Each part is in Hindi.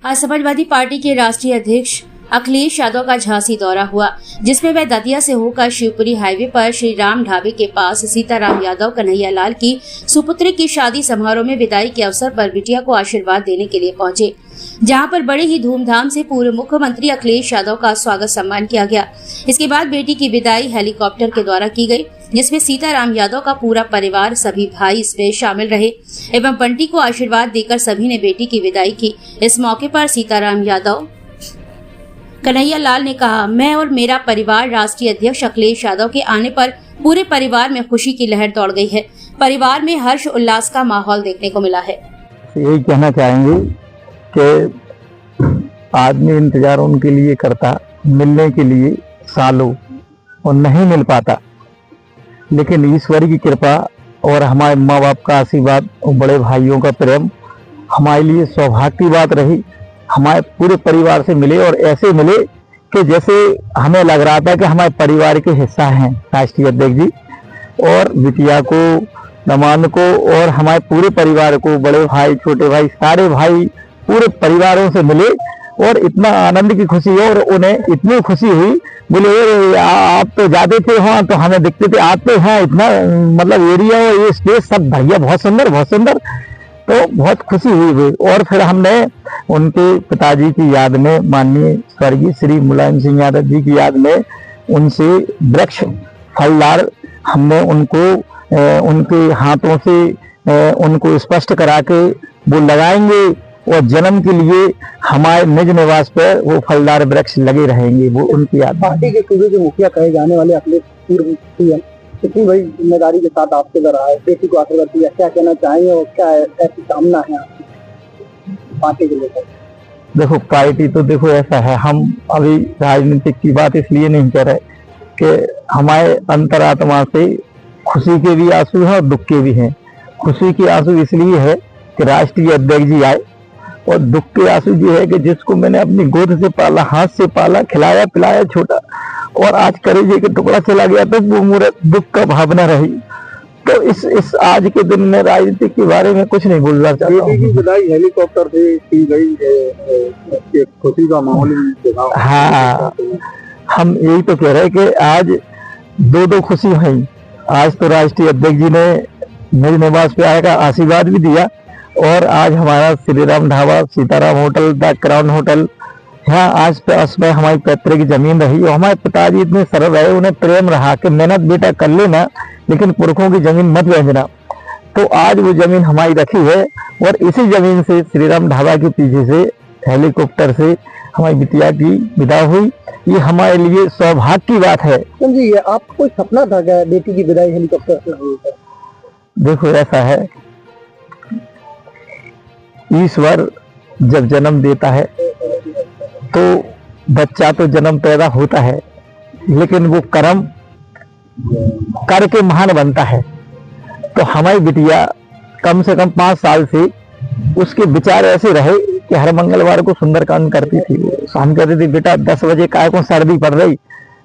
आज समाजवादी पार्टी के राष्ट्रीय अध्यक्ष अखिलेश यादव का झांसी दौरा हुआ, जिसमें वह दतिया से होकर शिवपुरी हाईवे पर श्री राम ढाबे के पास सीताराम यादव कन्हैया लाल की सुपुत्री की शादी समारोह में विदाई के अवसर पर बिटिया को आशीर्वाद देने के लिए पहुंचे, जहां पर बड़े ही धूमधाम से पूर्व मुख्यमंत्री अखिलेश यादव का स्वागत सम्मान किया गया। इसके बाद बेटी की विदाई हेलीकॉप्टर के द्वारा की गई, जिसमें सीताराम यादव का पूरा परिवार, सभी भाई इसमें शामिल रहे एवं बंटी को आशीर्वाद देकर सभी ने बेटी की विदाई की। इस मौके पर सीताराम यादव कन्हैया लाल ने कहा, मैं और मेरा परिवार राष्ट्रीय अध्यक्ष अखिलेश यादव के आने पर पूरे परिवार में खुशी की लहर दौड़ गई है। परिवार में हर्ष उल्लास का माहौल देखने को मिला है। यही कहना चाहेंगे कि आदमी इंतजार उनके लिए करता, मिलने के लिए सालों, और नहीं मिल पाता, लेकिन ईश्वर की कृपा और हमारे माँ बाप का आशीर्वाद और बड़े भाइयों का प्रेम हमारे लिए सौभाग्य की बात रही। हमारे पूरे परिवार से मिले और ऐसे मिले कि जैसे हमें लग रहा था कि हमारे परिवार के हिस्सा हैं राष्ट्रीय अध्यक्ष जी, और बिटिया को, दामाद को और हमारे पूरे परिवार को, बड़े भाई, छोटे भाई, सारे भाई पूरे परिवारों से मिले और इतना आनंद की खुशी है। और उन्हें इतनी खुशी हुई, बोले आप तो जाते थे वहाँ, तो हमें दिखते थे आप तो यहाँ, इतना मतलब एरिया और ये स्पेस सब बढ़िया, बहुत सुंदर, बहुत सुंदर। तो बहुत खुशी हुई। और फिर हमने उनके पिताजी की याद में, माननीय स्वर्गीय श्री मुलायम सिंह यादव जी की याद में, उनसे वृक्ष फलदार हमने उनको उनके हाथों से उनको स्पष्ट करा के वो लगाएंगे और जन्म के लिए हमारे निज निवास पर वो फलदार वृक्ष लगे रहेंगे। वो उनकी याद। पार्टी के सूबे के मुखिया कहे जाने वाले अखिलेश पूर्व कितनी बड़ी जिम्मेदारी के साथ आपसे रहा है, बेटी को आशीर्वाद दिया, क्या कहना चाहेंगे और क्या ऐसी कामना है आपकी पार्टी को लेकर? देखो, पार्टी तो देखो ऐसा है, हम अभी राजनीतिक की बात इसलिए नहीं कर रहे कि हमारे अंतरात्मा से खुशी के भी आंसू हैं और दुख के भी हैं। खुशी के आंसू इसलिए है कि राष्ट्रीय अध्यक्ष जी आए, और दुख के आंसू ये है कि जिसको मैंने अपनी गोद से पाला, हाथ से पाला, खिलाया पिलाया छोटा, और आज कलेजे के टुकड़ा चला गया, तो वो मेरा दुख का भावना रही। तो इस आज के दिन में राजनीति के बारे में कुछ नहीं बोलना चाहता हूँ। विदाई हेलीकॉप्टर से की गई, खुशी का माहौल। हाँ, हम यही तो कह रहे हैं कि आज दो खुशी हुई। आज तो राष्ट्रीय अध्यक्ष जी ने मेरे निवास पे आएगा, आशीर्वाद भी दिया, और आज हमारा Shri Ram dhaba, Sitaram hotel, the crown hotel, यहाँ आज पास में हमारी पैतृक की जमीन रही। और हमारे पिताजी इतने सरल रहे, उन्हें प्रेम रहा कि मेहनत बेटा कर लेना, लेकिन पुरखों की जमीन मत बेचना। तो आज वो जमीन हमारी रखी है, और इसी जमीन से श्री राम ढाबा के पीछे से हेलीकॉप्टर से हमारी बिटिया की विदा हुई। ये हमारे लिए सौभाग्य की बात है। जी, आपको कोई सपना था क्या बेटी की विदाई हेलीकॉप्टर से हुई? देखो, ऐसा है, ईश्वर जब जन्म देता है तो बच्चा तो जन्म पैदा होता है, लेकिन वो कर्म करके महान बनता है। तो हमारी बिटिया कम से कम 5 साल से उसके विचार ऐसे रहे कि हर मंगलवार को सुंदरकांड करती थी। हम कहते थे, बेटा 10 बजे काय को सर्दी पड़ रही,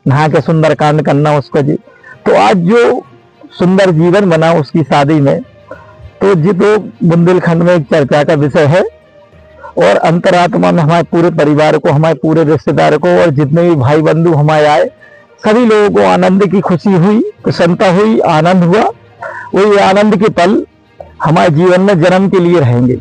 नहा के सुंदरकांड करना उसको जी। तो आज जो सुंदर जीवन बना उसकी शादी में, तो जी तो बुंदेलखंड में एक चर्चा का विषय है। और अंतरात्मा में हमारे पूरे परिवार को, हमारे पूरे रिश्तेदार को, और जितने भी भाई बंधु हमारे आए, सभी लोगों को आनंद की खुशी हुई, प्रसन्नता हुई, आनंद हुआ। वही आनंद के पल हमारे जीवन में जन्म के लिए रहेंगे।